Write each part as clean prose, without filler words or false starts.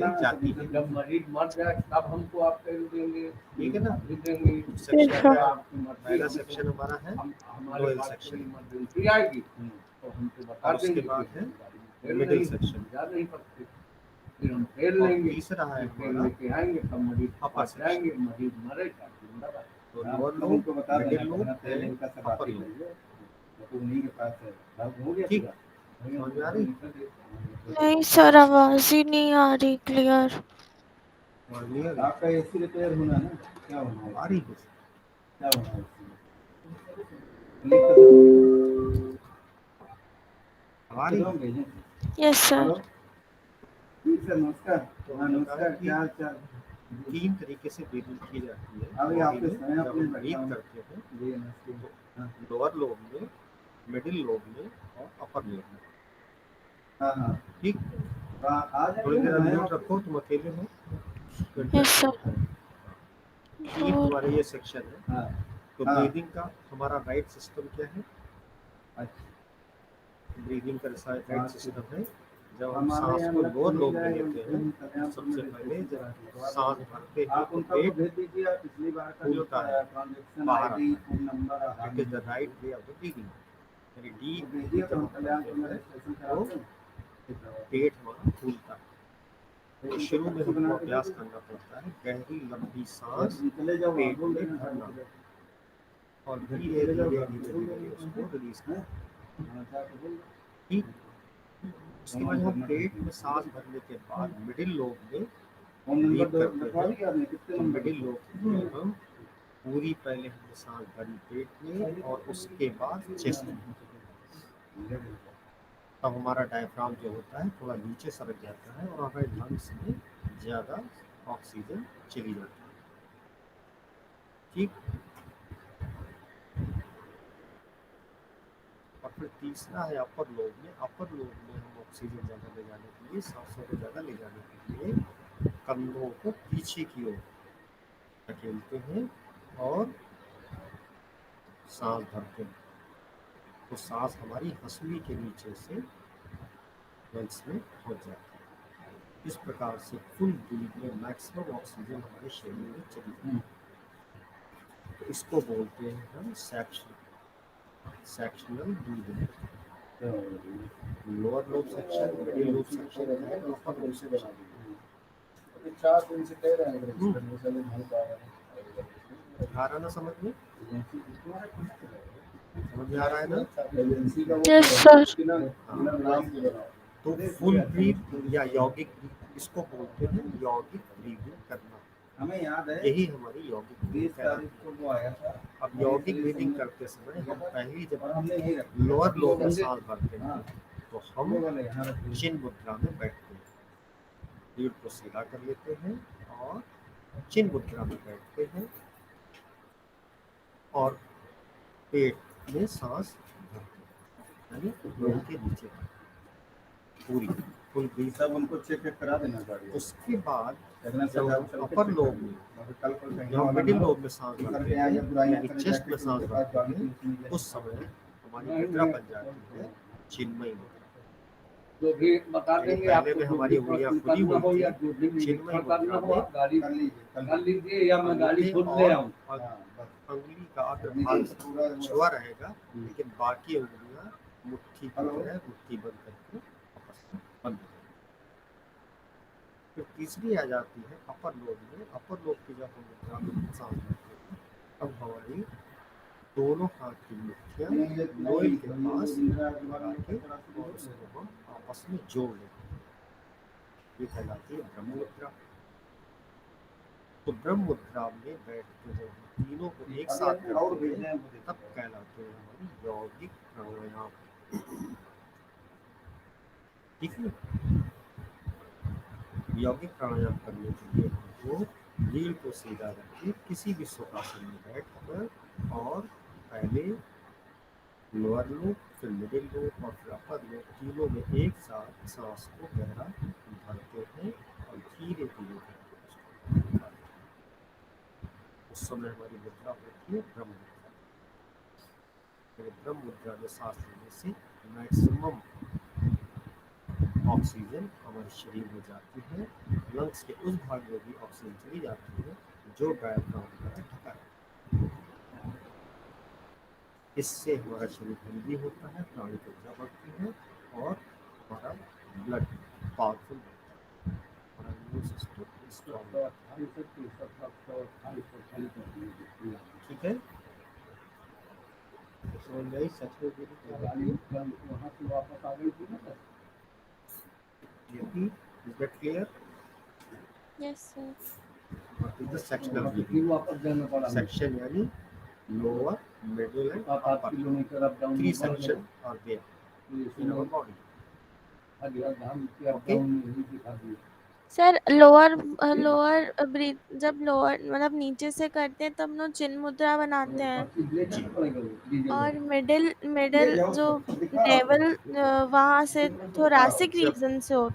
में जाती है। जब मरीज मर जाए तब हमको आप कह देंगे, ठीक है ना। देंगे सेक्शन अच्छा। का आपकी मर्जी, पहला सेक्शन हमारा है हमारे लोअर पास सेक्शन, कोई इमरजेंसी आएगी तो हमको बता और उसके देंगे, बाद है फेल मिडिल नहीं, सेक्शन, जा नहीं सकते, फिर हम फेल और लेंगे, तीसरा है फेल हमारा लेके आएंगे तब मरीज अपर पास सेक्शन। जाएंगे, मरीज मरेगा जिंदा रहेगा। तो lower lobe, middle lobe and upper lobe. ठीक, समझ में आ रही? नहीं सर, आवाज ही नहीं आ रही क्लियर। समझ नहीं आ रही? आपका एसी रिपेयर होना है ना, क्या होना है, आ रही कुछ? क्या होना है लिख के दो। आ रही? Yes sir. हेलो जी सर, नमस्कार। तो हाँ हमने नमस्कार, कहा कि क्या हाल चाल? तीन तरीके से ब्रीदिंग की जाती है अभी बॉडी आपके में। समय जब अपने हम बैठा ब्रीथ हूँ करते हैं जी, नमस्ते। तो लोअर लोब में, मिडिल लोब में और अपर लोब में। हाँ हाँ ठीक, आ थोड़ी जाइए देर ना, म्यूट रखो, तुम अकेले हो। Yes sir. ठीक, हमारा ये सेक्शन है। हाँ तो हाँ ब्रीदिंग का हमारा राइट सिस्टम क्या है? अच्छा, ब्रीदिंग का राइट सिस्टम है, जब हम हमारे सांस यहाँ को लग लोअर मिल लोब में जाएगा, लेते हैं उनके तो सबसे पहले जब सांस भरते हैं आप तो उनका वो पेट भेज दीजिए, आप पिछली बार का जो फूलता है, ट्रांजेक्शन बाहर आईडी आता फोन नंबर है। It is the right way of the breathing. यानी डीप भेजिए तो जब हम हम कल्याण करते को हैं रजिस्ट्रेशन तो कराते हैं। पेट हमारा फूलता है। तो शुरू में हमको अभ्यास करना पड़ता है गहरी लंबी सांस चले जाओ, पेट बोल में देना भरना और धीरे धीरे धीरे धीरे उसको रिलीज करना। ठीक, उसके बाद हम पेट में सांस भरने के बाद मिडिल लोब में फोन ब्रीथ नंबर करते लिखवा दिया आपने, कितने हैं। तो नंबर? मिडिल लोब में हम पूरी पहले हमने सांस भरी पेट में और उसके बाद चेस्ट में। तब हमारा डायफ्राम जो होता है थोड़ा नीचे सरक जाता है और हमारे लंग्स में ज़्यादा ऑक्सीजन चली जाती है। ठीक, और फिर तीसरा है अपर लोब में। अपर लोब में हम ऑक्सीजन ज़्यादा ले जाने के लिए, सांसों को ज़्यादा ले जाने के लिए कंधों को पीछे की ओर धकेलते हैं और सांस भरते हैं। तो सांस हमारी हंसुली के नीचे से लंग्स में हो जाती है। इस प्रकार से फुल ब्रीथ में मैक्सिमम ऑक्सीजन हमारे शरीर में चली जाती है। तो इसको बोलते हैं हम sectional breathing. Lower lobe section, middle lobe section है, अपर लोब सेक्शन। 4 दिन से कह रहे हैं आ रहा ना समझ में? समझ में आ रहा है ना? Yes sir. तो फुल ब्रीथ या यौगिक ब्रीथ, इसको बोलते हैं यौगिक ब्रीदिंग करना। हमें याद है यही हमारी यौगिक 20 ब्रीदिंग तारीख है। को वो आया था। अब यौगिक ब्रीदिंग करते समय हम पहली और जब हमने यही रखा, लोअर लोब में सांस भरते हैं तो हम वाले यहाँ रखते चिन मुद्रा में बैठते हैं, रीढ़ को सीधा कर लेते हैं और चिन मुद्रा में बैठते हैं और पेट में सांस भरते हैं, यानी लोअर के नीचे पूरी फुल ब्रीथ। सब उनको चेक करा देना पड़ेगा। उसके बाद कहना जब हम सब अपर लोब में, जब मिडिल लोब में सांस भरते हैं यानी चेस्ट में सांस भरते हैं, उस समय हमारी मुद्रा बन जाती है चिन्मयी मुद्रा। जो भी बता देंगे पहले आपको, में हमारी उंगलियां खुली हुई या थी, जो भी चिन्मयी करना हो मुद्रा आप गाड़ी कर लीजिए या मैं गाड़ी खुद ले आऊँ। अंगुली का अग्रभाग छुआ रहेगा, लेकिन बाकी उंगलियां मुट्ठी की तरह मुट्ठी बंद करके आपस में बंद हो जाएगी। फिर तीसरी आ जाती है अपर लोब में। अपर लोब की जब हम मुद्रा में सांस भरते हैं तब हमारी दोनों हाथ की मुट्ठियां लोअर के पास लगा के और उसको हम आपस में जोड़ लेते हैं। ये कहलाती है ब्रह्म मुद्रा। तो ब्रह्म मुद्रा में बैठते हैं तीनों को एक साथ करते हैं, तब कहलाते हैं हमारी यौगिक प्राणायाम। ठीक है, यौगिक प्राणायाम करने के लिए हमको रीढ़ को सीधा रखिए, किसी भी सुखासन में बैठकर और पहले लोअर लोब, फिर मिडिल लोब और फिर अपर लोब, तीनों में एक साथ सांस को गहरा भरते हैं और धीरे धीरे करके उस समय हमारी मुद्रा होती है ब्रह्म मुद्रा। ब्रह्म मुद्रा में सांस लेने से मैक्सिमम ऑक्सीजन हमारे शरीर में जाती है लंग्स के उस भाग में भी ऑक्सीजन चली जाती है जो डायफ्राम का ढका है। इससे हमारा शरीर हेल्दी होता है, प्राणिक ऊर्जा बढ़ती है और हमारा ब्लड पावरफुल होता है, हमारा इम्यून सिस्टम स्ट्रॉन्ग होता है। ठीक है, समझ में आई सेक्सुअल ब्रीदिंग क्या होती है? वहाँ से वापस आ गई थी ना sir. Is that clear? Yes sir. What is the sectional फिर breathing? वापस जाना पड़ा। Section यानी lower, middle and 7-8 upper. Kilometre up down 3 sections are there in our body. Okay. Sir lower lower breath, जब लोअर मतलब नीचे से करते हैं तब हम लोग चिन्ह मुद्रा बनाते हैं, और मिडिल मिडिल जो लेवल वहां से थोरैसिक रीजन से हो,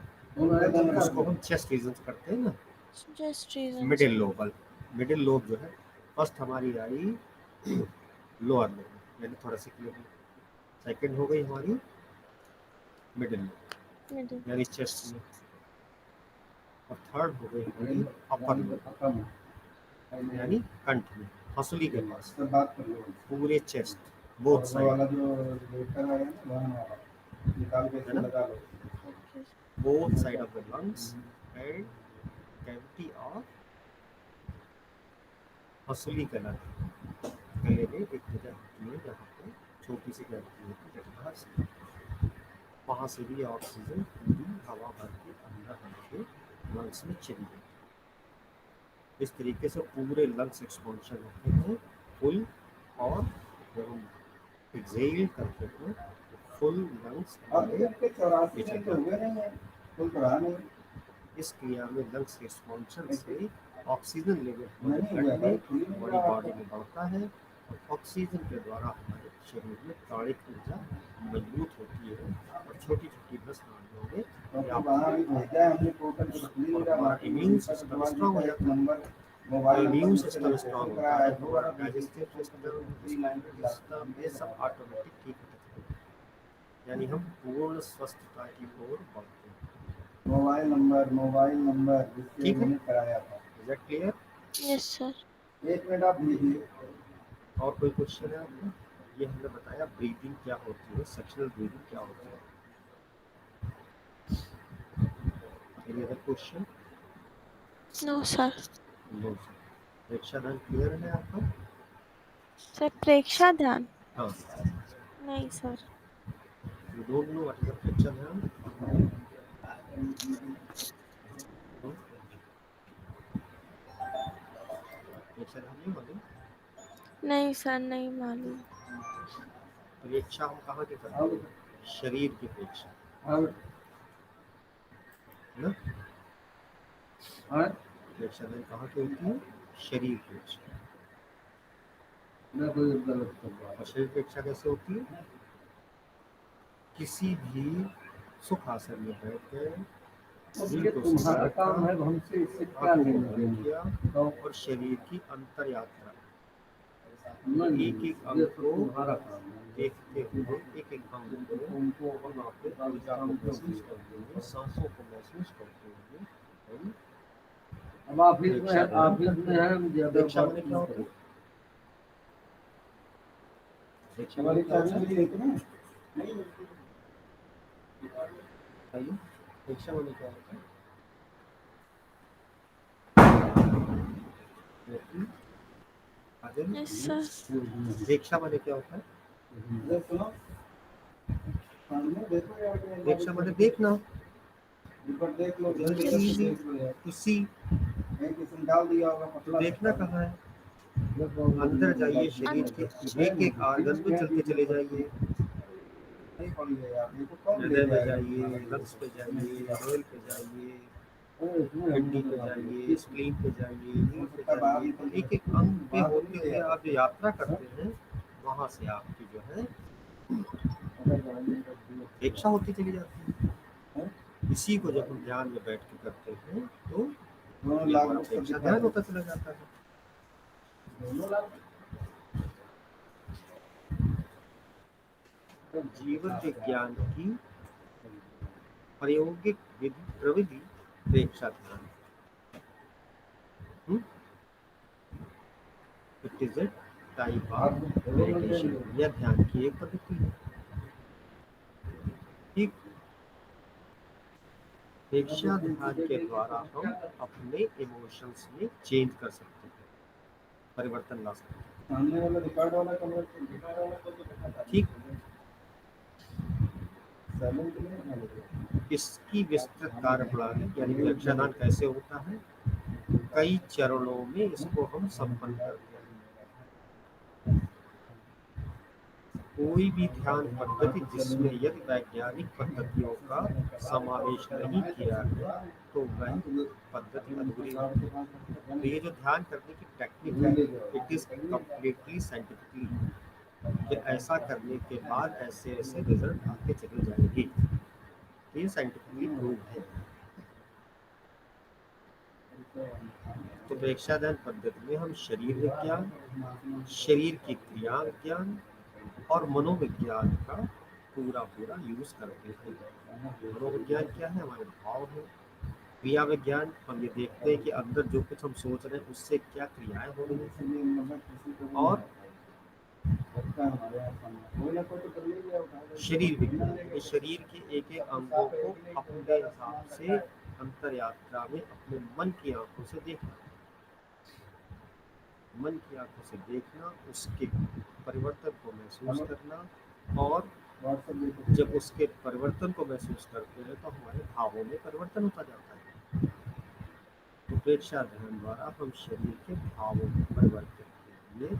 उसको हम चेस्ट रीजन करते हैं ना, just reason middle lobe. Middle lobe जो है फर्स्ट हमारी आई लोअर लोब यानी थोरैसिक लोब, सेकंड हो गई हमारी मिडिल लोब मिडिल, यानी चेस्ट में, और थर्ड हो गई हमारी अपर लोब यानी कंठ में, हंसुली के पास पूरे chest both side, both side of the lungs and cavity of हंसुली गला, गले में एक जगह होती है जहाँ पे छोटी सी कैविटी होती है जहाँ से वहाँ से भी ऑक्सीजन पूरी हवा भर के अंदर हमारे लंग्स में चली जाती। इस तरीके से पूरे लंग्स एक्सपेंशन होते हैं फुल, और जब हम एक्सहेल करते हैं फुल लंग्स इस क्रिया में लंग्स के एक्सपेंशन से ऑक्सीजन लेवल हमारे ब्लड में हमारी बॉडी में बढ़ता है, और ऑक्सीजन के द्वारा हमारे शरीर में प्राणिक ऊर्जा मजबूत होती है और छोटी छोटी नस नालियों में हमारा इम्यून सिस्टम स्ट्रॉन्ग हो जाता है। इम्यून सिस्टम स्ट्रॉन्ग होता है, हमारा डाइजेस्टिव सिस्टम ये सब ऑटोमेटिक ठीक होता है, यानी हम पूर्ण स्वस्थता की ओर बढ़ते हैं। मोबाइल नंबर ठीक है, कराया था। Is that clear? Yes sir. 1 minute आप लीजिए। और कोई क्वेश्चन है आपको? ये हमने बताया ब्रीदिंग क्या होती है, सेक्शनल ब्रीदिंग क्या होती है। Any other question? No sir. No sir. Preksha Dhyan clear है आपका? सर प्रेक्षा ध्यान? हाँ। नहीं sir. You don't know what is Preksha Dhyan? Preksha ध्यान नहीं मालूम? नहीं सर, नहीं मालूम। परीक्षा हम कहाँ की करते हैं? शरीर की परीक्षा ना, परीक्षा में कहाँ की होती है? शरीर की परीक्षा। और शरीर की परीक्षा कैसे होती है? किसी भी सुख आसन में बैठ गए, तुम्हारा काम है हमसे इससे क्या लेना देना, और शरीर की अंतर यात्रा एक एक अंग को देखते हुए, एक एक अंग को वहाँ पे ऊर्जा को महसूस करते हुए, सांसों को महसूस करते हुए हम अब ऑफिस में है, हम ज्यादा परीक्षा में क्या होता है? परीक्षा में क्या होता है? परीक्षा में क्या होता है? Yes sir. परीक्षा में क्या होता है? परीक्षा में देखना, उसी देखना कहाँ है? अंदर जाइए, शरीर के एक एक आर्गन को चलते चले जाइए, हृदय में जाइए, लंग्स पे जाइए, ऑयल पे जाइए, किडनी पे जाइए, स्प्लीन पे जाइए, लीवर पे जाइए, तो एक एक अंग पे होते हुए आप जो यात्रा करते हैं वहां से आपकी जो है इच्छा होती चली जाती है। इसी को जब हम ध्यान में बैठ के करते हैं तो इच्छा ध्यान होता चला जाता है। तो जीवन विज्ञान की प्रायोगिक प्रविधि प्रेक्षा ध्यान, it is a type of meditation, यह ध्यान की एक पद्धति है। ठीक, प्रेक्षा ध्यान के द्वारा हम अपने इमोशंस में चेंज कर सकते हैं, परिवर्तन ला सकते हैं। सामने वाला रिकॉर्ड वाला कमरा ठीक, साइलेंट के लिए इसकी विस्तृत कार्यप्रणाली यानी प्रेक्षादान कैसे होता है, कई चरणों में इसको हम संपन्न करते हैं। कोई भी ध्यान पद्धति जिसमें यदि वैज्ञानिक पद्धतियों का समावेश नहीं किया गया तो वह पद्धति अधूरी होती है। तो ये जो ध्यान करने की टेक्निक है, इट इज कम्प्लीटली साइंटिफिकली, कि ऐसा करने के बाद ऐसे ऐसे रिजल्ट आके चले जाएंगे, ये साइंटिफिकली प्रूव है। तो प्रेक्षादान पद्धति में हम शरीर विज्ञान, शरीर की क्रिया विज्ञान और मनोविज्ञान का पूरा यूज करते हैं। मनोविज्ञान क्या है, हमारे भाव है। क्रिया विज्ञान हम ये देखते हैं कि अंदर जो कुछ हम सोच रहे हैं उससे क्या क्रियाएं हो रही हैं। और शरीर विज्ञान, ये शरीर के एक एक अंगों को अपने हिसाब से अंतर यात्रा में अपने मन की आंखों से देखना, मन की आंखों से देखना, उसके परिवर्तन को महसूस करना, और जब उसके परिवर्तन को महसूस करते हैं तो हमारे भावों में परिवर्तन होता जाता है। तो प्रेक्षा ध्यान द्वारा हम शरीर के भावों में परिवर्तन के लिए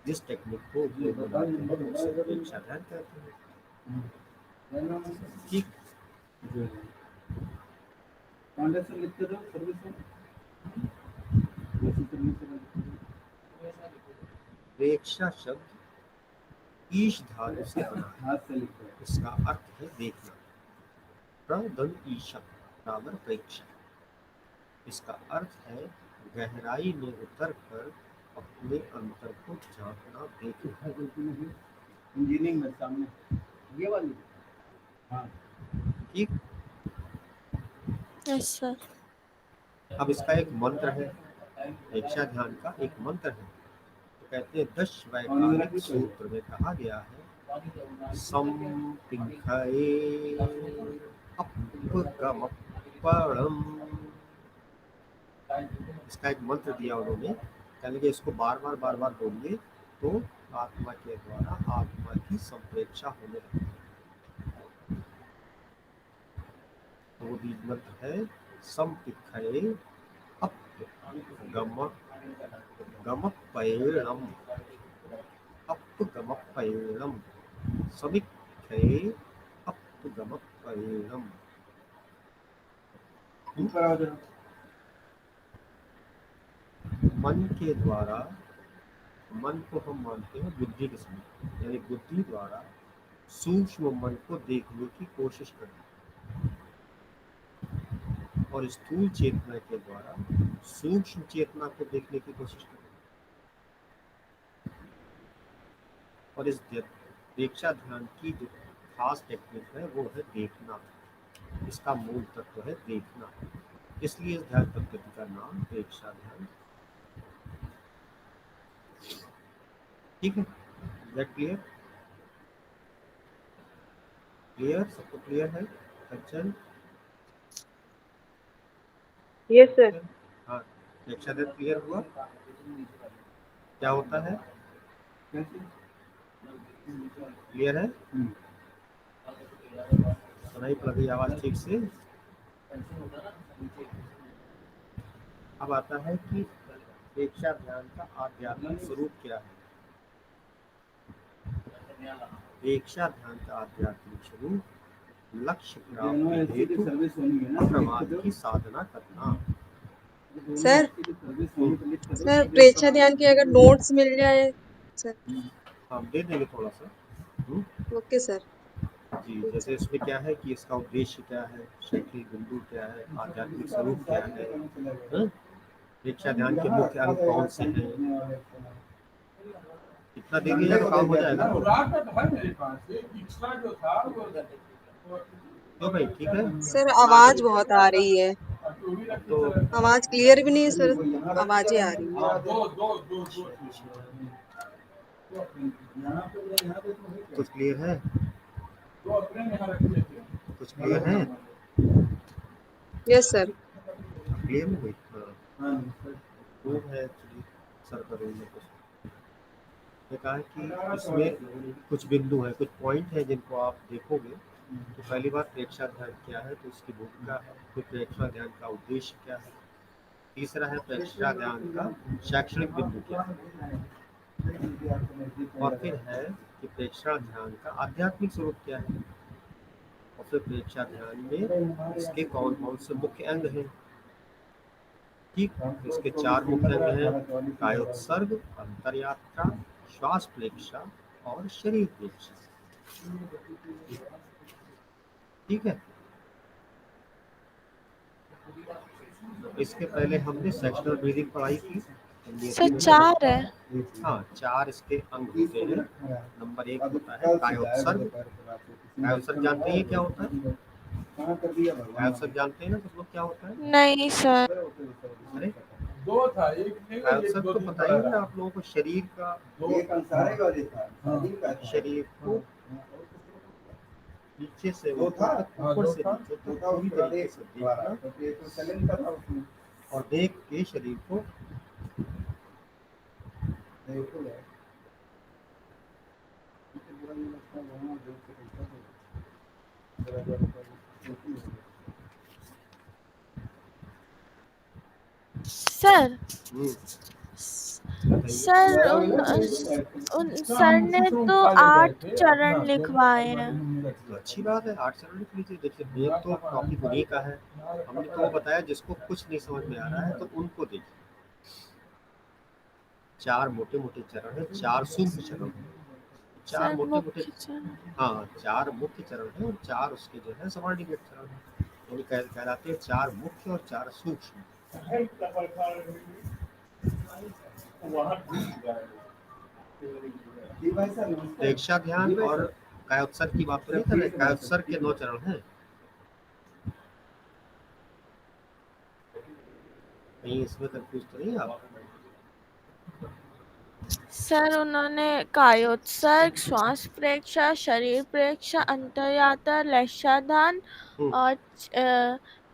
जिस टेक्निक को प्रेक्षा ध्यान कहते हैं। ठीक, प्रेक्षा शब्द ईश धातु से बना है, इसका अर्थ है देखना। प्रदन ईशा बराबर प्रेक्षा, इसका अर्थ है गहराई में उतर कर अपने अंतर को झांकना, देखना। इंजीनियरिंग में सामने ये वाली, हाँ ठीक। Yes sir. अब इसका एक मंत्र है, प्रेक्षा ध्यान का एक मंत्र है। तो कहते हैं 10 वैज्ञानिक सूत्र में कहा गया है, संपिंखये अपगमपणम। इसका एक मंत्र दिया उन्होंने, कहने इसको बार बार बोलिए तो आत्मा के द्वारा आत्मा की संप्रेक्षा होने लगती है। तो वो बीज मंत्र है संपिंखये अपगमपयणम, अपगमपयणम, समिक्षये अपगमपयणम। मन के द्वारा, मन को हम मानते हैं बुद्धि के समान, यानी बुद्धि द्वारा सूक्ष्म मन को देखने की कोशिश करना, और स्थूल चेतना के द्वारा सूक्ष्म चेतना को देखने की कोशिश करना। और इस प्रेक्षा ध्यान की जो खास टेक्निक है वो है देखना, इसका मूल तत्व है देखना, इसलिए इस ध्यान पद्धति का नाम प्रेक्षा ध्यान। ठीक है, दैट क्लियर? क्लियर, सबको क्लियर है? कंचन? Yes sir. हाँ, प्रेक्षा ध्यान क्लियर हुआ? क्या होता है, क्लियर है? सुनाई पड़ रही आवाज ठीक से? अब आता है कि प्रेक्षा ध्यान का आध्यात्मिक स्वरूप क्या है। प्रेक्षा ध्यान का आध्यात्मिक स्वरूप लक्ष्य प्राप्ति हेतु प्रमाद की साधना करना। सर प्रेक्षा ध्यान के अगर नोट्स मिल जाए सर। हम दे देंगे थोड़ा सा। ओके सर जी, जैसे इसमें क्या है कि इसका उद्देश्य क्या है, शैक्षिक बिंदु क्या है, आध्यात्मिक स्वरूप क्या है, प्रेक्षा ध्यान के मुख्य अंग कौन से हैं, इतना दे दिया तो काम हो जाएगा। तो भाई ठीक है सर, आवाज बहुत आ रही है। तो आवाज क्लियर भी नहीं है सर, आवाजें आ रही है। कुछ क्लियर है? कुछ क्लियर है? Yes sir. क्लियर हो गई? हाँ, वो है एक्चुअली सर का रोल में कुछ ने कहा है कि इसमें कुछ बिंदु हैं, कुछ पॉइंट हैं जिनको आप देखोगे तो पहली बात प्रेक्षाध्यान क्या है, तो इसकी भूमिका है, फिर प्रेक्षाध्यान का उद्देश्य क्या है, तीसरा है प्रेक्षाध्यान का शैक्षणिक बिंदु क्या है, और फिर है कि प्रेक्षाध्यान का आध्यात्मिक स्वरूप क्या है, और फिर प्रेक्षाध्यान में इसके कौन कौन से मुख्य अंग हैं। ठीक, इसके 4 मुख्य अंग हैं: कायोत्सर्ग, अंतरयात्रा, श्वास प्रेक्षा और शरीर प्रेक्षा। ठीक है, इसके पहले हमने सेक्शनल ब्रीदिंग पढ़ाई थी। सर 4 है। हाँ, 4 इसके अंग होते हैं। नंबर 1 होता है कायोत्सर्ग। कायोत्सर्ग जानते हैं क्या होता है? कायोत्सर्ग जानते हैं ना कुछ लोग क्या होता है? नहीं सर। अरे कायोत्सर्ग तो पता ही है आप लोगों को, शरीर का शरीर को नीचे से ऊपर से नीचे तक पूरी तरीके से देखना और देख के शरीर को सर बताइए। सर उन सर ने तो 8 चरण लिखवाए हैं। तो अच्छी बात है, 8 चरण लिख लीजिए। देखिए मेन तो टॉपिक उन्हीं का है, हमने तो वो बताया जिसको कुछ नहीं समझ में आ रहा है तो उनको देखिए। 4 मोटे मोटे चरण है, 4 सूक्ष्म चरण है, 4 सर मोटे मोटे, मुख्य चरण। हाँ 4 मुख्य चरण है और 4 उसके जो है सबऑर्डिनेट चरण है, यानी कहलाते हैं 4 मुख्य और 4 सूक्ष्म। प्रेक्षाध्यान और कायोत्सर्ग की बात तो नहीं कर रहे, कायोत्सर्ग के 9 चरण हैं। कहीं इसमें कंफ्यूज तो नहीं आप? सर उन्होंने कायोत्सर्ग, श्वास प्रेक्षा, शरीर प्रेक्षा, अंतर्यात्रा, लक्ष्याधान और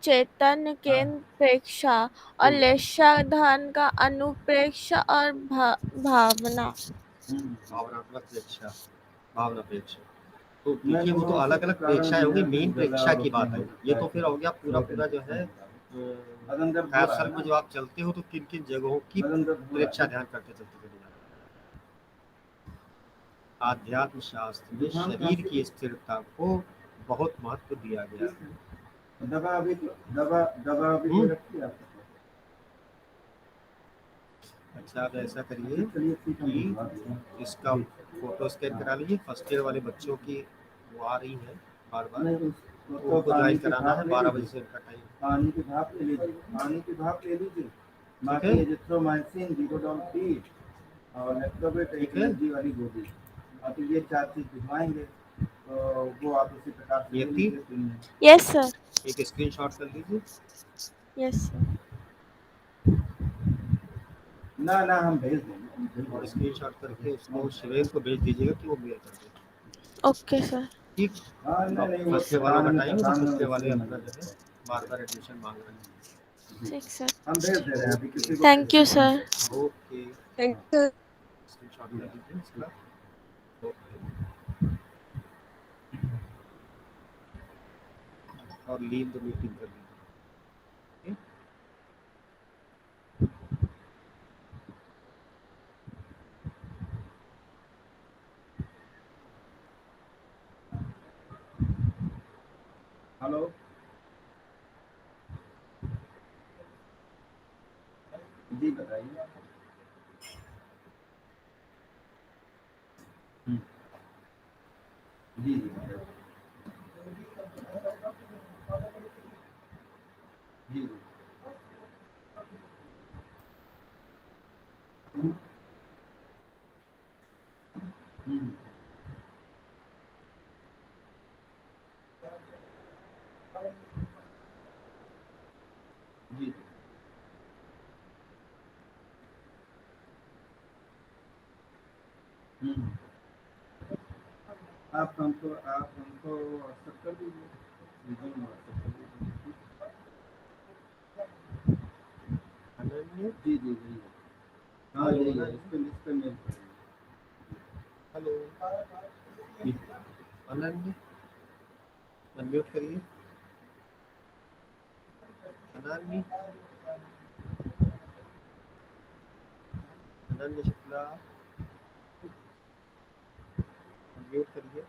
चैतन्य केंद्र प्रेक्षा और लक्ष्याधान का अनुप्रेक्षा और भावना। भावनात्मक प्रेक्षा, भावना प्रेक्षा। तो देखिए वो तो अलग अलग प्रेक्षाएं होंगी, मेन प्रेक्षा की बात है। ये तो फिर हो गया पूरा पूरा जो है कायोत्सर्ग में जो आप चलते हो तो किन किन जगहों की प्रेक्षा ध्यान करते चलते चले जाते हैं। आध्यात्म शास्त्र में शरीर की स्थिरता को बहुत महत्व दिया गया है। अच्छा आप ऐसा करिए कि इसका फोटो स्कैन करा लीजिए, फर्स्ट ईयर वाले बच्चों की वो आ रही है बार बार, उनको ज्वाइन कराना है 12 बजे से इनका टाइम। पानी की भाप ले लीजिए, पानी की भाप ले लीजिए, बाकी एजिथ्रोमाइसिन 0.3 और लेक्टोबेट एक एनर्जी वाली गोली, और फिर ये 4 चीज भिजवाएंगे तो वो आप उसी प्रकार से ले लीजिए। Yes sir. एक स्क्रीनशॉट कर लीजिए। Yes sir. ना ना हम भेज देंगे, और स्क्रीनशॉट करके उसको शिवेन को भेज दीजिएगा कि वो मेल कर दे। Okay sir. ठीक, फर्स्ट ईयर वालों का टाइम है, फर्स्ट ईयर वाले अपना जो है बार बार एडमिशन मांग रहे हैं। ठीक सर। हम भेज दे रहे हैं अभी किसी को। Thank you sir. Okay, thank you. Screenshot कर लीजिए इसका। ओके, और लीव द मीटिंग कर लीजिए। हेलो, जी बताइए। जी जी जी जी हम्म। आप हमको व्हाट्सएप कर दीजिए, रिज्यूम व्हाट्सएप कर दीजिए। अनन्य, जी जी जी हाँ हेलो यही है, अनन्य, इस पे मेल करेंगे। हेलो अनन्य, अनम्यूट करिए। अनन्य, अनन्य शुक्ला, अनम्यूट करिए।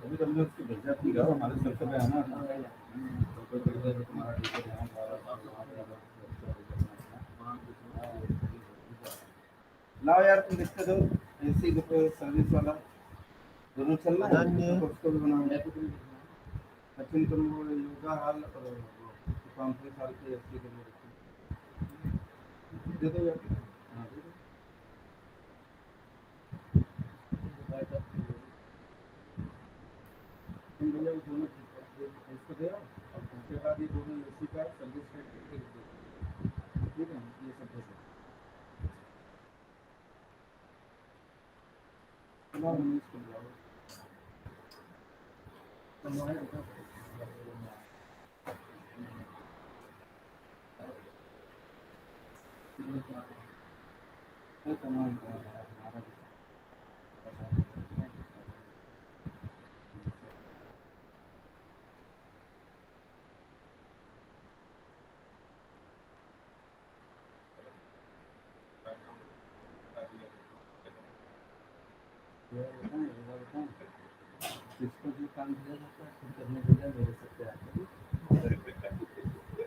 अभी तो हमने उसको भेजा भी था, हमारे सर पे आना था। तो भेजा तो तुम्हारा टीचर यहाँ लाओ यार, तुम लिखते दो ऐसी सर्विस वाला दोनों चलना है, अनन्य, तो उसको भी बनाओ। लेकिन तुम वो योगा हाल और कॉन्फ्रेंस हाल के ऐसे करके रखो। दे दो यार। हाँ दे दो। तुम भैया वो दोनों इसको दे आओ, और उसके बाद ये दोनों एसी का सर्विस करके दे दो। ठीक है, ये सब दे दो। चलो हम इसको जाओ। जिसको जो काम दिया जाता है खुद करने के लिए मेरे सकते हैं।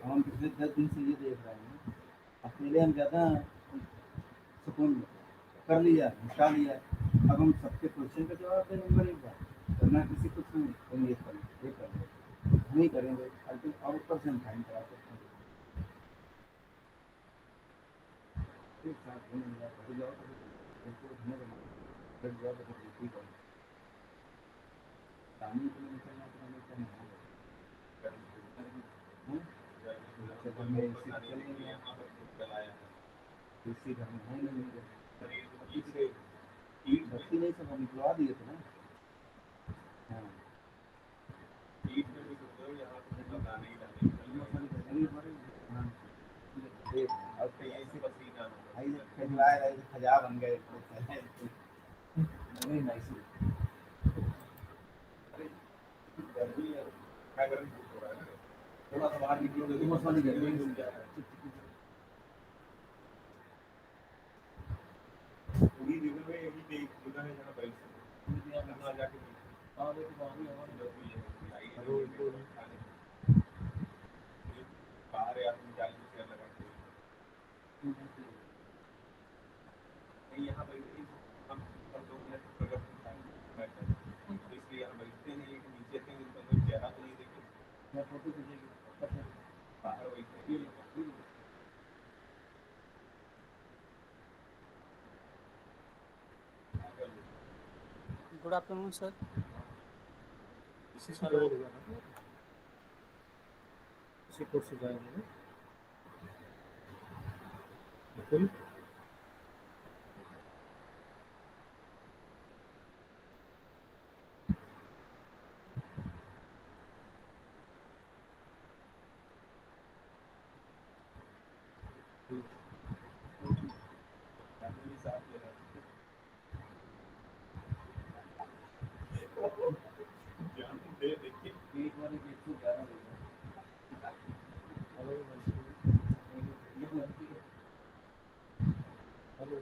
हम पिछले 10 दिन से ये देख रहे हैं, अकेले हम ज़्यादा सुकून में कर लिया, निपटा लिया। अब हम सबके क्वेश्चन का जवाब दें नंबर एक बार, करना किसी कुछ नहीं, तुम ये कर लो, ये कर लो, हम ही करेंगे। और ऊपर से हम फाइन करा सकते हैं। ठीक साथ में जाओ, तो जाओ बिल्कुल घूमने का फिर जाओ तो ठीक है। पानी के लिए निकलना तो हमें क्या नहीं है। जब हमें इसी चल नहीं गया, इसी घर में है नहीं गया, बच्ची नहीं सब निकलवा दिए थे ना। हाँ खजा बन गए। नहीं नहीं थोड़ा सा बाहर निकलो, वाली गर्मी पूरी जगह में यही देख जगह है जहाँ बैठ सकते जाके हाँ देखो बाहर बाहर यार तुम जाली में चेयर लगा के नहीं यहाँ बैठे हम 2 मिनट बैठे, इसलिए यहाँ बैठते नहीं है कि नीचे थे उनका कोई चेहरा तो नहीं देखे मैं फोटो खींचेगी बाहर बैठे। Good afternoon sir. इसी से join हुआ ना, इसी कोर्स से join हुआ बिल्कुल। हेलो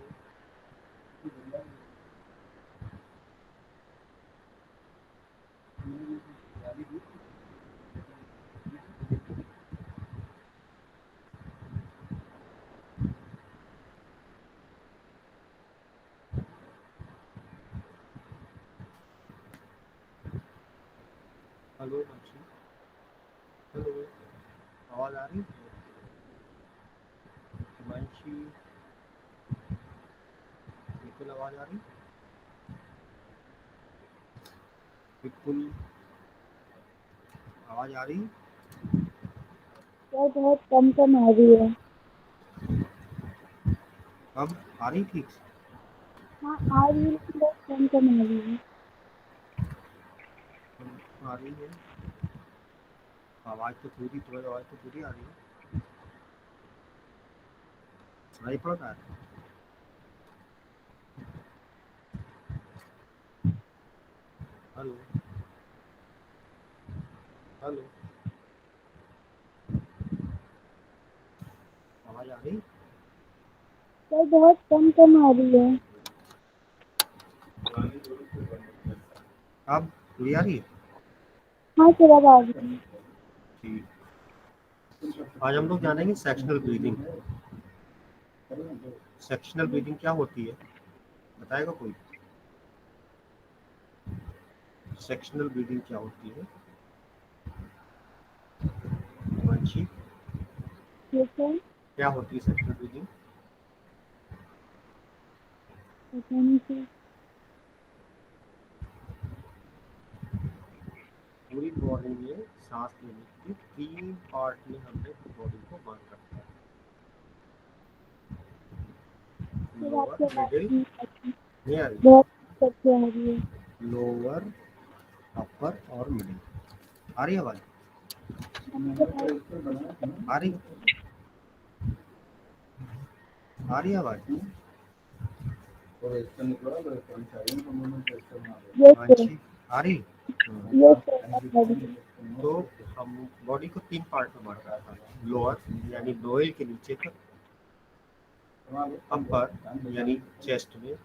हेलो बच्ची, हेलो, आवाज़ आ रही है? हिमांशु आवाज आ रही? बिल्कुल आवाज आ रही? सर बहुत कम कम आ रही है। अब आ रही ठीक? हाँ आ रही है लेकिन बहुत कम कम आ रही है। आ रही है आवाज तो पूरी, तुम्हारी आवाज तो पूरी आ रही है। सुनाई पड़ रहा है? हेलो हेलो, आवाज आ रही? सर बहुत कम कम आ रही है। अब पूरी आ रही है? हाँ सर अब आ रही है। ठीक, आज हम लोग जानेंगे सेक्शनल ब्रीदिंग। सेक्शनल ब्रीदिंग क्या होती है, बताएगा कोई? सेक्शनल ब्रीदिंग क्या होती है वंशी? ठीक है, क्या होती है सेक्शनल ब्रीदिंग? पता नहीं सर। पूरी बॉडी में सांस लेने के लिए 3 पार्ट में हमने बॉडी को बांट रखा है। सर लोअर, आपकी आवाज मिडिल, नहीं आ रही, नहीं आ रही? बहुत सबसे आ रही है। लोअर, अपर और मिडिल। आ रही आवाज? आ रही? आ रही आवाज? यस सर, वंशी आ रही? यस सर अब आ रही है। तो हम बॉडी को 3 पार्ट में बांट रखा है। लोअर यानी लोअर के नीचे तक, अपर यानी चेस्ट में,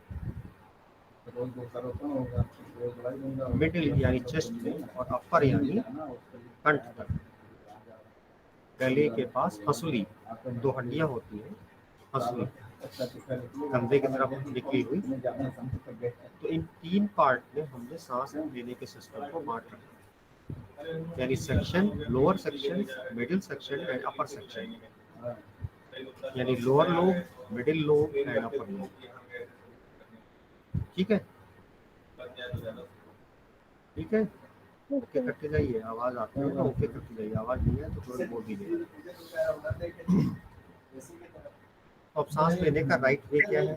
मिडिल यानी चेस्ट में, और अपर यानी कंठ तक। गले के पास हंसुली, 2 हड्डियां होती हैं हंसुली, कंधे की तरफ निकली हुई। तो इन 3 पार्ट में हमने सांस लेने के सिस्टम को बांट रखा, यानी section, lower section, middle section and upper section, यानी lower lobe, middle lobe and upper lobe. ठीक है, ठीक है। यस ओके सर, करते जाइए, आवाज आती है तो ओके करते जाइए, आवाज नहीं है तो तुरंत बोल दीजिए। अब सांस लेने का राइट वे क्या है?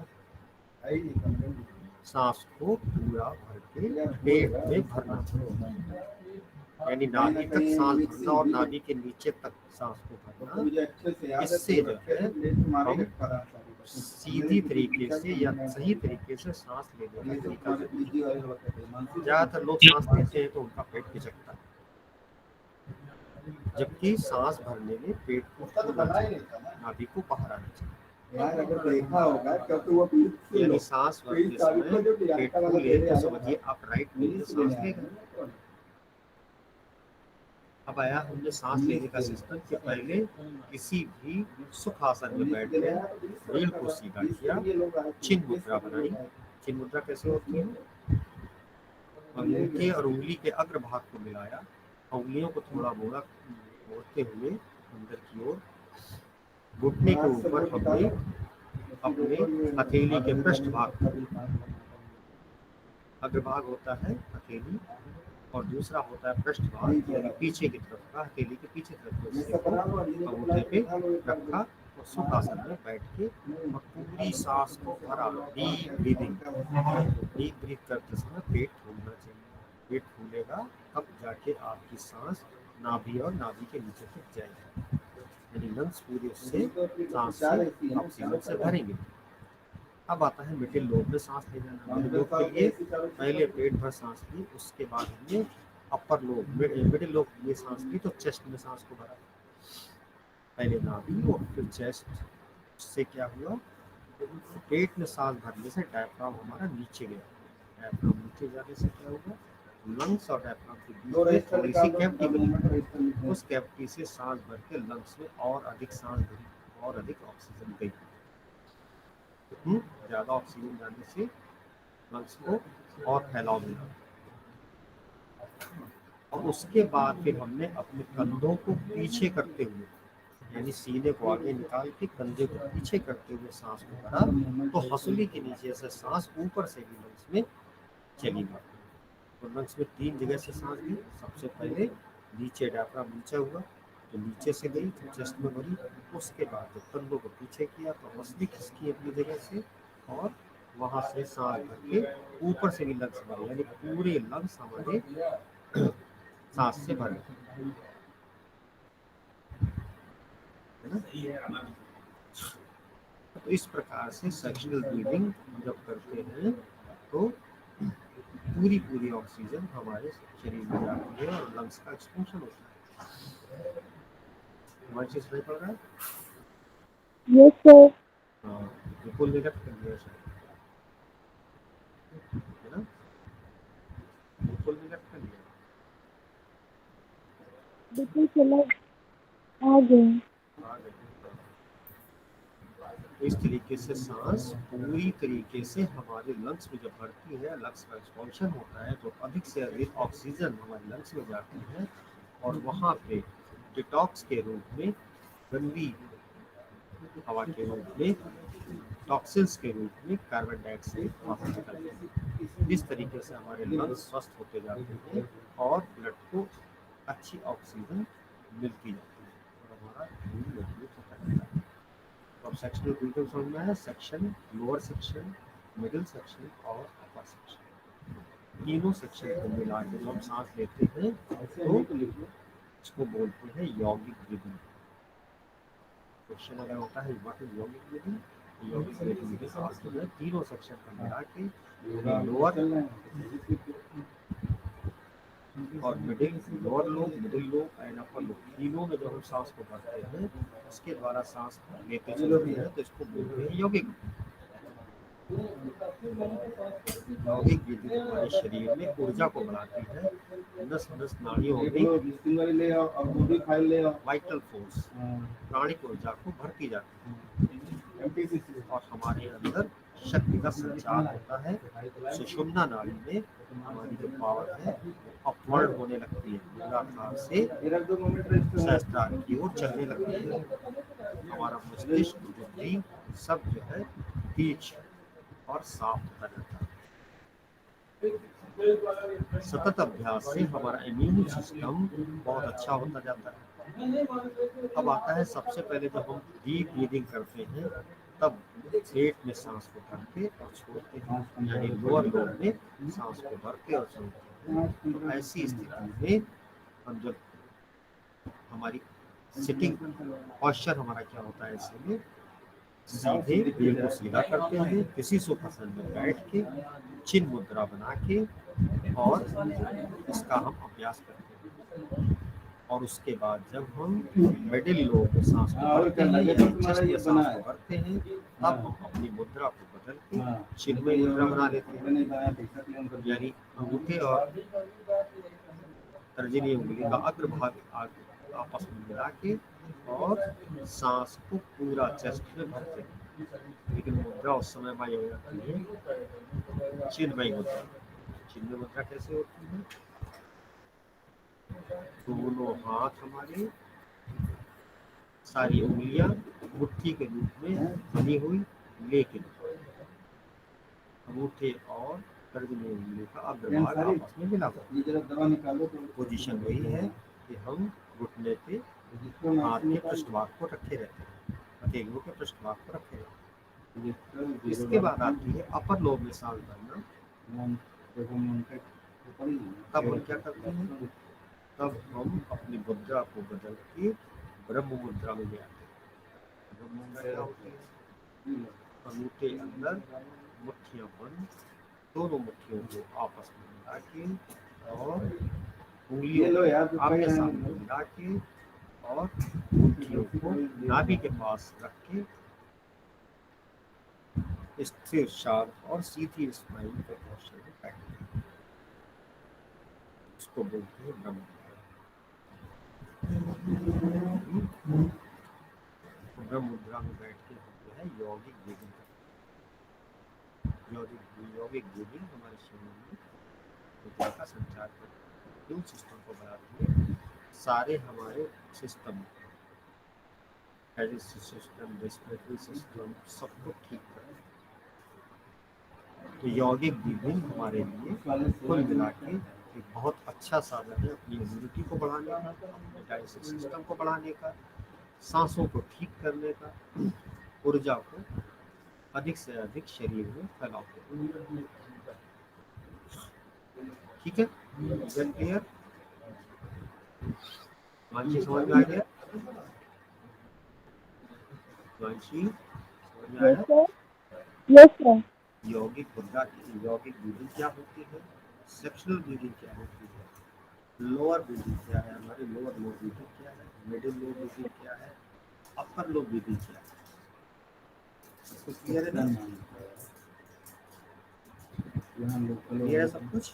सांस को पूरा भर के पेट में भरना, यानी नाभि तक सांस भरना और नाभि के नीचे तक सांस को भरना। इससे जो है हम सीधी तरीके से या सही तरीके से सांस लेने का तरीका जानते हैं। ज्यादातर लोग सांस लेते हैं तो उनका पेट खिंचकता है, जबकि सांस भरने में पेट को खोलना चाहिए, नाभि को बाहर आना चाहिए। अगर देखा होगा क्योंकि यानी सांस भरते समय पेट खोले तो समझिए आप राइट वे में सांस ले रहे हैं। अब आया हमने सांस लेने का सिस्टम कि पहले किसी भी सुख आसन में बैठ गए, रीढ़ को सीधा किया, चिन्ह मुद्रा बनाई। चिन्ह मुद्रा कैसे होती है? अंगूठे और उंगली के अग्र भाग को मिलाया, उंगलियों को थोड़ा मोड़ते हुए अंदर की ओर, घुटने के ऊपर हमने अपने हथेली के पृष्ठ भाग, अग्रभाग होता है हथेली और दूसरा होता है पृष्ठ भाग, यानी पीछे की तरफ का, हथेली के पीछे तरफ अंगूठे पे रखा और सुखासन में बैठ के और पूरी सांस को भरा। डीप ब्रीदिंग, डीप ब्रीथ करते समय पेट फूलना चाहिए। पेट फूलेगा तब जाके आपकी सांस नाभि और नाभि के नीचे तक जाएगी, यानी लंग्स पूरे उससे सांस से ऑक्सीजन से भरेंगे। अब आता है मिडिल लोब में सांस ले जाना। मिडिल लोब के लिए पहले पेट भर सांस ली, उसके बाद हमने अपर लोब, मिडिल लोब के लिए सांस ली तो चेस्ट में सांस को भरा, पहले नाभि और फिर चेस्ट। उससे क्या हुआ? पेट में सांस भरने से डायफ्राम हमारा नीचे गया, डायफ्राम नीचे जाने से क्या होगा? लंग्स और डायफ्राम के बीच में थोड़ी सी कैविटी बनी, उस कैविटी से सांस भर के लंग्स में और अधिक सांस भरी और अधिक ऑक्सीजन गई। ज्यादा ऑक्सीजन जाने से लंग्स को और फैलाव मिला। और उसके बाद फिर हमने अपने कंधों को पीछे करते हुए यानी सीने को आगे निकाल के कंधे को पीछे करते हुए सांस को भरा, तो हंसुली के नीचे से सांस ऊपर से भी लंग्स में चली गई। तो लंग्स में 3 जगह से सांस ली। सबसे पहले नीचे डायफ्राम नीचे हुआ तो नीचे से गई तो चेस्ट में भरी। उसके बाद जब कंधों को पीछे किया तो हंसली खिसकी अपनी जगह से और वहां से सांस भर के ऊपर से भी लंग्स भरे, यानी पूरे लंग्स हमारे सांस से भरे, है ना। तो इस प्रकार से सेक्शनल ब्रीदिंग जब करते हैं तो पूरी ऑक्सीजन हमारे शरीर में जाती है और लंग्स का एक्सपेंशन होता है। हमारी चीज नहीं पड़ रहा है? Yes sir. हाँ, बिल्कुल निगेट कर दिया सर, है ना, बिल्कुल निगेट कर दिया। बिल्कुल चला आ गए। तो इस तरीके से सांस पूरी तरीके से हमारे लंग्स में जब भरती है, लंग्स का एक्सपेंशन होता है तो अधिक से अधिक ऑक्सीजन हमारे लंग्स में जाती है और वहाँ पे डिटॉक्स के रूप में, गंदी हवा के रूप में, टॉक्सिन्स के रूप में कार्बन डाइऑक्साइड बाहर निकलते हैं। इस तरीके से हमारे लंग्स स्वस्थ होते जाते हैं और ब्लड को अच्छी ऑक्सीजन मिलती जाती है और हमारा खून मजबूत होता रहता है। अब सेक्शनल ब्रीदिंग समझ में आया? Section, lower section, middle section और अपर सेक्शन, तीनों सेक्शन को मिला के हम सांस लेते हैं तो इसको बोलते हैं यौगिक ब्रीदिंग। क्वेश्चन अगर होता है व्हाट इज यौगिक ब्रीदिंग, यौगिक ब्रीदिंग के साथ जो है तीनों सेक्शन को मिला के लोअर और middle, lower lobe, middle lobe and upper lobe, तीनों में जब हम सांस को भरते हैं इसके द्वारा सांस लेते चलते हैं तो इसको बोलते हैं यौगिक। यौगिक ब्रीदिंग हमारे शरीर में ऊर्जा को बढ़ाती है, नस नस नाड़ियों में वाइटल फोर्स, प्राणिक ऊर्जा को भरती जाती है और हमारे अंदर शक्ति का संचार होता है। सुषुम्ना नाड़ी में हमारी जो पावर है अपवर्ड होने लगती है, मूलाधार से सहस्त्रार की ओर चलने लगती है। हमारा मस्तिष्क, बुद्धि सब जो है तेज और साफ होता रहता है। सतत अभ्यास से हमारा इम्यून सिस्टम बहुत अच्छा होता जाता है। अब आता है सबसे पहले जब हम डीप ब्रीदिंग करते हैं तब पेट में सांस को भरते और छोड़ते हैं, यानी लोअर लोब में सांस को भरते और छोड़ते हैं। तो ऐसी स्थिति में हम जब हमारी सिटिंग पॉस्चर हमारा क्या होता है, ऐसे में सीधे पेट को सीधा करते हैं, किसी सुखासन में बैठ के चिन्ह मुद्रा बना के और इसका हम अभ्यास करते हैं। और उसके बाद जब हम मिडिल लोब में सांस को भरते हैं या चेस्ट में सांस को भरते हैं तब हम अपनी मुद्रा को बदल के चिन्मय मुद्रा बना लेते हैं, यानी अंगूठे और तर्जनी उंगली का अग्रभाग आपस में मिला के और सांस को पूरा चेस्ट में भरते हैं। लेकिन मुद्रा उस समय में हो जाती है चिन्मय मुद्रा। चिन्मय मुद्रा कैसे होती है? दोनों हाथ हमारे, सारी उंगलियां मुट्ठी के रूप में बनी हुई, लेकिन अंगूठे और तर्जनी उंगली का अग्रभाग आपस में मिला हुआ। पोजीशन वही है कि हम घुटने पे हाथ के पृष्ठभाग को रखे रहते हैं, हथेलियों के पृष्ठभाग को रखे रहते हैं। इसके बाद आती है अपर लोब में सांस भरना। तब हम क्या करते हैं? तब हम अपनी मुद्रा को बदल के ब्रह्म मुद्रा में ले आते हैं। ब्रह्म मुद्रा क्या होती है? अंगूठे अंदर, मुट्ठियां बंद, दोनों मुट्ठियों को आपस में मिला के और उंगलियों आमने सामने मिला के और मुट्ठियों को नाभि के पास रख के स्थिर, शांत और सीधी स्माइल के पोस्चर में बैठे, इसको बोलते हैं ब्रह्म। ब्रह्म मुद्रा में बैठ के हम जो है यौगिक ब्रीदिंग करते हैं। यौगिक ब्रीदिंग हमारे शरीर में ऊर्जा का संचार करती है, इम्यून सिस्टम को बढ़ाती है, सारे हमारे system digestive system, respiratory system सबको ठीक करता है। तो यौगिक ब्रीदिंग हमारे लिए कुल मिला के एक बहुत अच्छा साधन है अपनी इम्यूनिटी को बढ़ाने का, अपने डाइजेस्टिव सिस्टम को बढ़ाने का, सांसों को ठीक करने का, ऊर्जा को अधिक से अधिक शरीर में फैलाते। ठीक है, क्लियर? मानसी समझ में आ गया? मानसी समझ में आया? Yes sir. यौगिक मुद्रा, यौगिक ब्रीदिंग क्या होती है, सेक्शुअल ब्रीदिंग क्या होती है, लोअर ब्रीदिंग क्या है, हमारे लोअर लो ब्रीदिंग क्या है, मिडिल लो ब्रीदिंग क्या है, अपर लो ब्रीदिंग क्या है, इसको क्लियर है ना? क्लियर है सब कुछ?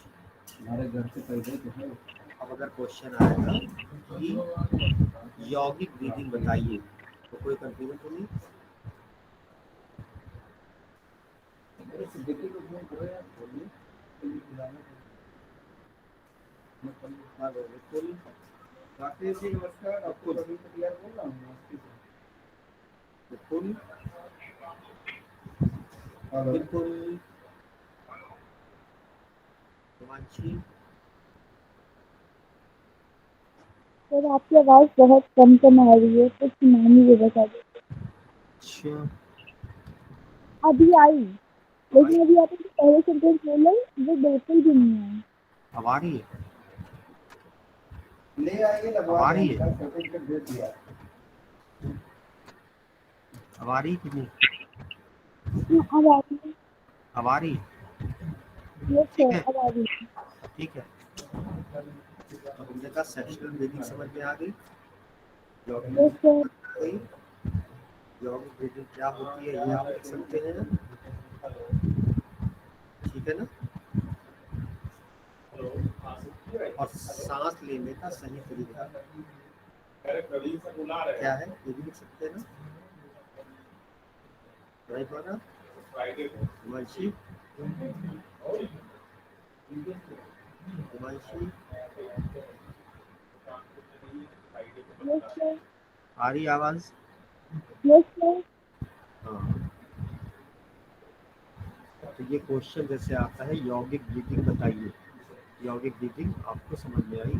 हमारे घर से पहले तो है। अब अगर क्वेश्चन आएगा कि यौगिक ब्रीदिंग बताइए तो कोई कंफ्यूजन तो नहीं? राकेश जी नमस्कार, आपको रवि पटियाल बोल रहा हूँ। बिल्कुल बिल्कुल। हिमांशी सर आपकी आवाज़ बहुत कम आ रही है, कुछ नाम ही बता दीजिए। अच्छा, अभी आई, लेकिन अभी आपने जो पहले सेंटेंस बोला वो बिल्कुल भी नहीं है। अब आ रही है? ले आइए, लगवा आ रही है? देंगे, सर्टिफिकेट दे दिया। अब आ रही कि नहीं? हाँ, अब आ रही है। अब आ रही है? यस ठीक सर, है, अब आ रही है। ठीक है। तो हमने कहा सेक्शुअल ब्रीदिंग समझ में आ गई, यौगिक यस सर। आ गई। यौगिक ब्रीदिंग क्या होती है ये आप देख सकते हैं, ठीक है ना? और सांस लेने का सही तरीका क्या है ये भी देख सकते हैं ना? नहीं पता? Himanshi Himanshi yes sir. आ रही आवाज? Yes sir. हाँ, तो ये क्वेश्चन जैसे आता है यौगिक ब्रीदिंग बताइए, यौगिक ब्रीदिंग आपको समझ में आई,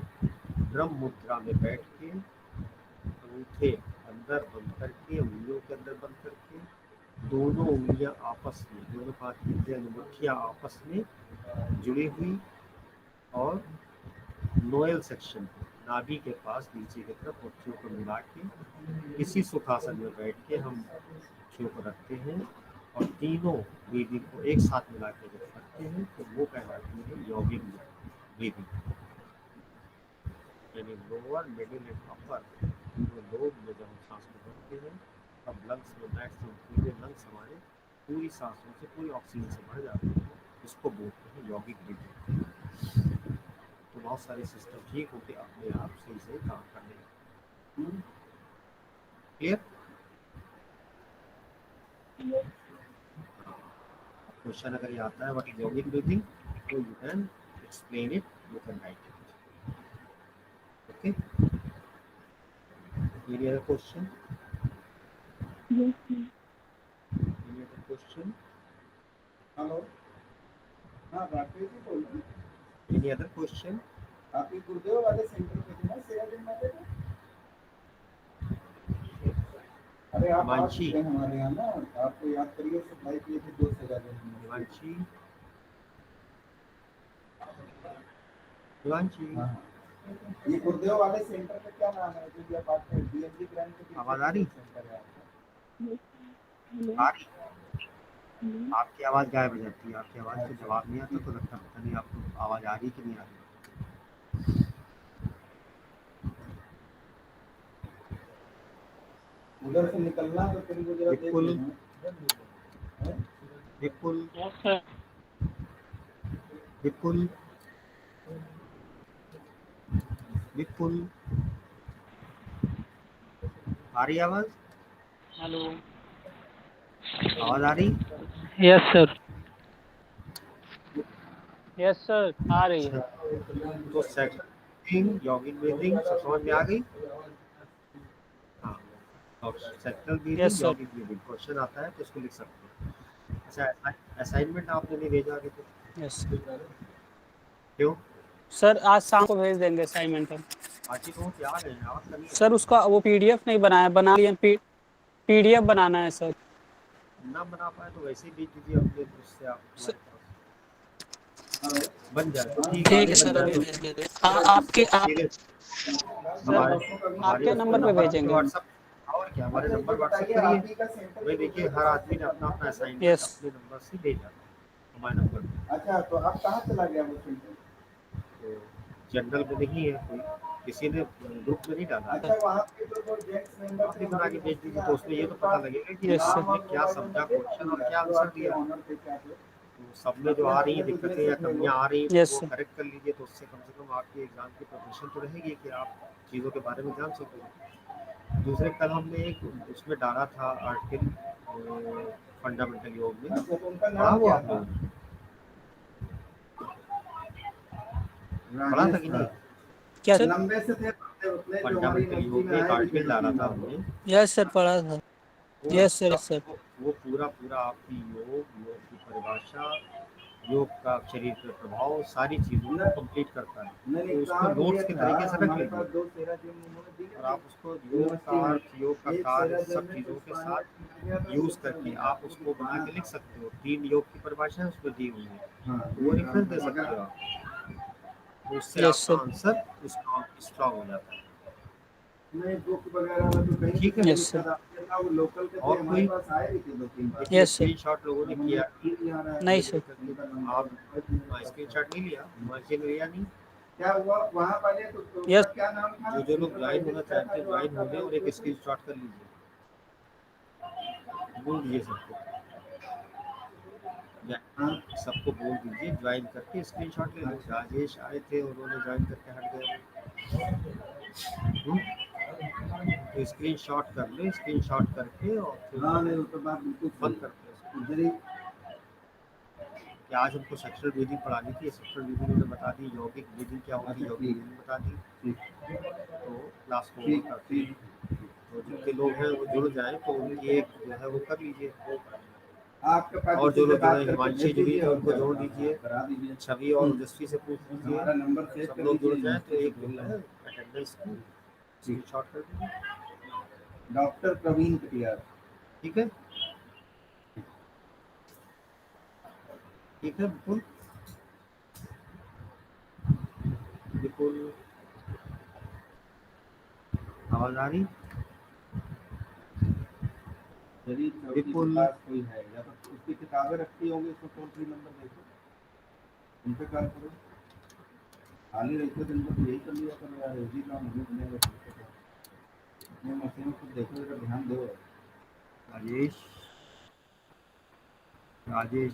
ब्रह्म मुद्रा में बैठ के अंगूठे अंदर बंद करके, उंगलियों के अंदर बंद करके, दोनों उंगलियां आपस में, दोनों हाथ की अंगूठियां आपस में जुड़ी हुई और लोअर सेक्शन नाभि के पास नीचे की तरफ मुट्ठियों को मिला के इसी सुखासन में बैठ के हम मुट्ठियों को रखते हैं और तीनों ब्रीदिंग को एक साथ मिला के जब रखते हैं तो वो कहलाती है यौगिक ब्रीदिंग, यानी लोअर मिडिल एंड अपर तीनों लोग में जब हम सांस को भरते हैं तब लंग्स में मैक्सिमम पूरे लंग्स हमारे पूरी सांसों से पूरी ऑक्सीजन से भर जाते हैं, इसको बोलते हैं यौगिक ब्रीदिंग। तो बहुत सारे सिस्टम ठीक होके अपने आप सही से काम करने लगते। क्लियर? क्वेश्चन अगर ये आता है व्हाट इज यौगिक ब्रीदिंग तो you can explain it, you can write it. Okay, any other question? Yes sir. Any other question? Hello, हाँ राकेश जी बोल रहे हैं। Any other question? आप ये गुरुदेव वाले सेंटर पे थे ना, सेवा दिन में थे? अरे आप आ चुके हैं हमारे यहाँ ना, आपको याद करिए, सफाई के लिए थे 2 सेवा दिन में। हिमांशी हिमांशी हाँ, ये गुरुदेव वाले सेंटर का क्या नाम है जो आप आते हैं? डीएमजी ब्रांच के आवाज आ रही? सेंटर है आपका। हेलो। आ रही? आपकी आवाज गायब हो जाती है, आपकी आवाज का जवाब नहीं आता तो लगता पता नहीं आपको आवाज आ रही कि नहीं आ रही। उधर से निकलना तो फिर मुझे बिल्कुल देखना। बिल्कुल यस सर। बिल्कुल बिल्कुल आ रही आवाज? हेलो। आवाज आ रही? Yes sir. यस सर, आ रही है। तो सेक्शन यौगिक ब्रीदिंग सब समझ में आ गई? हाँ, और sectoral Yes, breathing, sir. Yogic breathing question आता है तो उसको लिख सकते हो। अच्छा, असाइनमेंट आपने नहीं भेजा अभी तक, यस क्यों? सर, आज शाम को भेज देंगे असाइनमेंट हम। बाकी नोट याद है, याद नहीं है? सर उसका वो पीडीएफ नहीं बनाया, बना लिए पीडीएफ बनाना है सर। ना बना पाए तो वैसे ही भेज दीजिए अपने उससे, आप सर- हमारे पास बन जाए तो ठीक ठीक है बन सर, जाए अभी तो भेज देंगे। आपके ठीक है। सर आपके नंबर पे भेजेंगे हम। व्हाट्सएप और क्या, हमारे नंबर व्हाट्सएप करिए। भाई देखिए, हर आदमी ने अपना अपना असाइनमेंट यस अपने नंबर से भेजा हमारे नंबर पे। अच्छा, तो अब कहाँ चला गया वो सेंटर? तो जनरल में नहीं है कोई, किसी ने ग्रुप में नहीं डाला। अच्छा, वहाँ पे जो जेंट्स मेंबर आपने बना के भेज दीजिए तो उसमें ये तो पता लगेगा कि यस सर। आपने क्या समझा क्वेश्चन और क्या आंसर दिया। तो सब में जो आ रही है दिक्कतें या कमियां आ रही हैं यस तो वो सर। करेक्ट कर लीजिए, तो उससे कम से कम आपकी एग्जाम की प्रिपरेशन तो रहेगी कि आप चीज़ों के बारे में जान सकोगे। दूसरे कल हमने एक उसमें डाला था आर्टिकल फंडामेंटल योग में, अच्छा, तो उनका पढ़ा नाम वो क्या आप था? लोगों ने? पढ़ा था कि नहीं? क्या सर? लंबे से थे पतले उतले, जो हमारी फंडामेंटल यूनिवर्सिटी योग में में एक आए आर्टिकल डाला था थे। हमने। यस सर, पढ़ा था। वो यस सर, यस सब सर। वो पूरा पूरा आपकी योग की परिभाषा, योग का शरीर पे प्रभाव, सारी चीज़ों को कंप्लीट करता है। नहीं, तो उसको काम ये नोट्स के था, तरीके से रख हमारे पास लीजिए 2 सेरा जिम उन्होंने दिए और थे। आप उसको योग का अर्थ, योग का एक कार्य, सेरा सब जिम में चीज़ों कुछ के पानी साथ रखा गया था, यूज़ दूसरा करके में आप उसको बना के लिख सकते हो। 3 योग की परिभाषा है उसमें दी हुई है, हाँ, तो वो रेफरेंस दे सकते हो आप, तो उससे यस आपका सर। आंसर स्ट्रॉन्ग हो जाता है। नहीं, बुक वगैरह में तो कहीं ठीक भी है। नहीं यस लिखा सर। था। ये था, वो लोकल के थे, और हमारे कोई पास आए भी थे 2-3 बार। देखिए यस सर। स्क्रीनशॉट लोगों ने किया, नहीं सर। आप स्क्रीनशॉट नहीं लिया, मर्जी लिया नहीं। क्या हुआ वहाँ वाले, तो यस उसका क्या नाम था? जो लोग ज्वाइन होना चाहते हैं ज्वाइन हो गए और एक स्क्रीनशॉट कर लीजिए, बोल दीजिए सबको, हाँ, सबको बोल दीजिए ज्वाइन करके स्क्रीनशॉट ले लो। राजेश आए थे, उन्होंने ज्वाइन करके हट गए। तो स्क्रीनशॉट कर लो, स्क्रीनशॉट करके और फिर हाँ, नहीं, वो तो बात बिल्कुल बंद सही करते हैं। है। इधर ही कि आज हमको सेक्सुअल ब्रीदिंग पढ़ानी थी, सेक्सुअल ब्रीदिंग उन्होंने बता दी, यौगिक ब्रीदिंग क्या होती है यौगिक ब्रीदिंग बता दी, तो क्लास को ओवर करते हैं। तो जितने लोग हैं वो जुड़ जाए तो उनकी एक जो है वो कर लीजिए, आपके पास और जो लोग जो बात है करके हिमांशी भेज जुड़ी दीजिए थी और उनको क्या जोड़ करना है, दीजिए, करा दीजिए। छवि और ओजस्वी से पूछ लीजिए, हमारा नंबर सेव सब कर लोग जुड़ लीजिए। जाए तो एक जो है अटेंडेंस की स्क्रीनशॉट कर दीजिए। डॉक्टर प्रवीण कटियार। ठीक है, ठीक है, बिल्कुल बिल्कुल। आवाज आ रही? शरीर चौकी के बिल्कुल। पास कोई है या तो उसकी किताबें रखी होंगी, उसको टोल फ्री नंबर देखो, उन पे कॉल करो। खाली रहते दिन तो यही कर लिया करो यार, इजी काम होने बनेगा। अपने मशीन को देखो, जरा ध्यान दो। राजेश, राजेश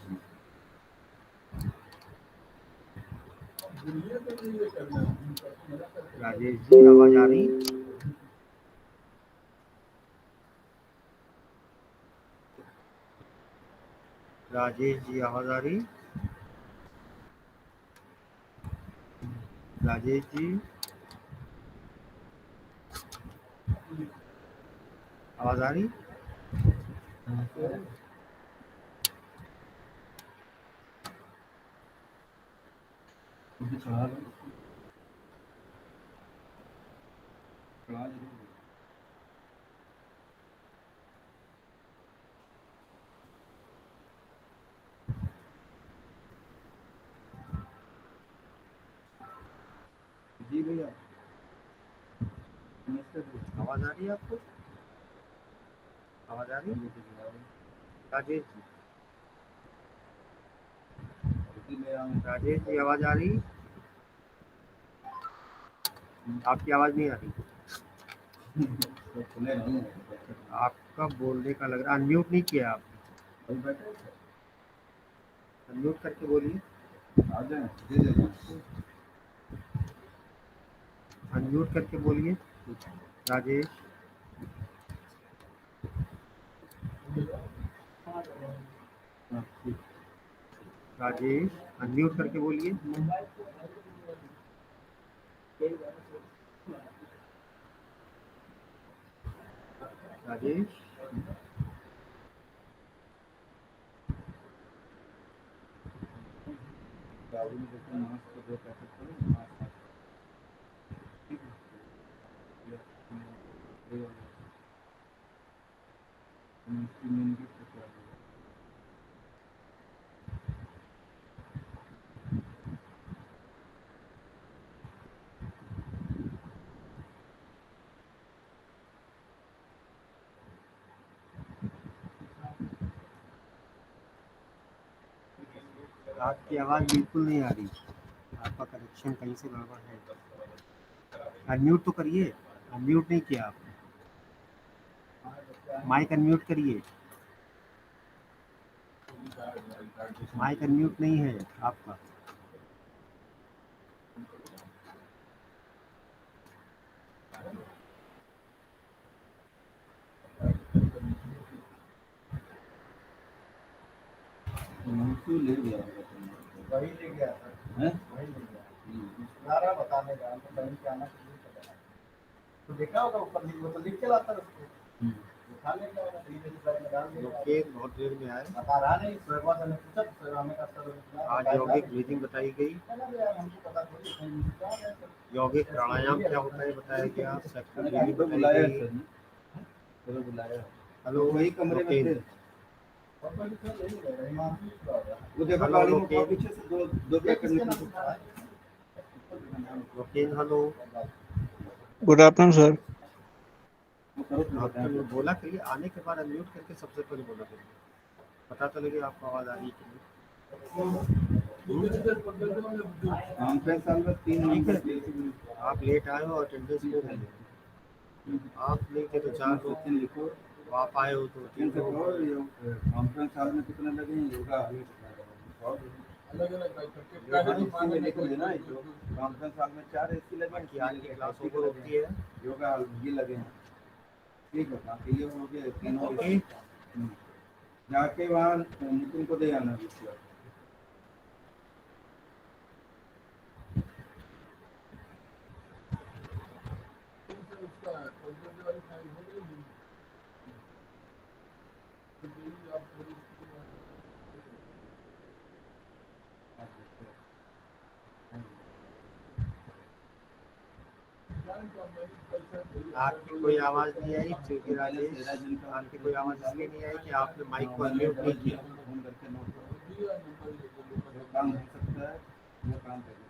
राजेश जी आवाज आ रही? राजेश जी आवाज आ रही? राजेश जी आवाज आ रही? मुझे चढ़ा दो, चढ़ा दो। जी भैया, नमस्ते भैया। आवाज आ रही है आपको? आवाज आ रही है? राजेश जी, राजेश जी आवाज आ रही? आपकी आवाज नहीं आ रही, तो खुले नहीं है। आपका बोलने का लग रहा है अनम्यूट नहीं किया आप, अभी बैठे अनम्यूट करके बोलिए, आ जाए, दे देना। अनम्यूट करके बोलिए राजेश। हाँ, ठीक। राजेश अनम्यूट करके बोलिए। राजेश बाबू ने देखो मास्क को 2 पैकेट करो मास्क ठीक है ये इम्यूनिटी प्रिपेयर आपकी आवाज़ बिल्कुल नहीं आ रही, आपका कनेक्शन कहीं से गड़बड़ है। अनम्यूट तो करिए, अनम्यूट नहीं किया आपने, माइक अनम्यूट करिए, माइक अनम्यूट नहीं है आपका। क्यों ले गया वही ले गया था, हैं वही ले गया सारा बताने का हमको कहीं से आना कुछ नहीं पता। तो देखा होगा ऊपर लिख, वो तो लिख के लाता है उसको, उठा लेके आएगा, धीरे से बैग में डाल देगा। लोकेश बहुत देर में आए, बता रहा नहीं, शर्मा से ने पूछा तो शर्मा का सर आज यौगिक ब्रीथिंग बताई गई। हमको पता थोड़ी यौगिक प्राणायाम क्या होता है बताया गया, सेक्टर ब्रीथिंग तो बताई बुलाया गई। सर ने तो बुलाया हेलो वही कमरे में थे वो देखो हेलो, गाड़ी में लोकेश। पीछे से 2 पैकेट निकल Lokesh hello, good afternoon sir. आपने बोला करिए, आने के बाद अनम्यूट करके सबसे पहले बोला करिए, पता तो लगे आपको आवाज़ आ रही है कि कॉन्फ्रेंस साल में 3 ठीक है। नहीं आप लेट आए हो, अटेंडेंस पे है, आप नहीं थे तो 4 लोग लिखो आप आए हो तो 3 लोग। कॉन्फ्रेंस साल में कितने लगे हैं योगा अलग निकल है ना जो कॉन्फ्रेंस साल में 4 एसी लगे बाकी आज की क्लास ओवर होती है। योगा ये लगे हैं ठीक है बाकी ये हो गए तीनों ओके, जाके वहाँ नितिन को दे आना विषय आपकी कोई आवाज़ नहीं आई क्योंकि राजेश आपकी कोई आवाज़ इसलिए नहीं आई कि आपने माइक को अनम्यूट नहीं किया। फोन करके नोट करो जो काम हो सकता है वो काम करें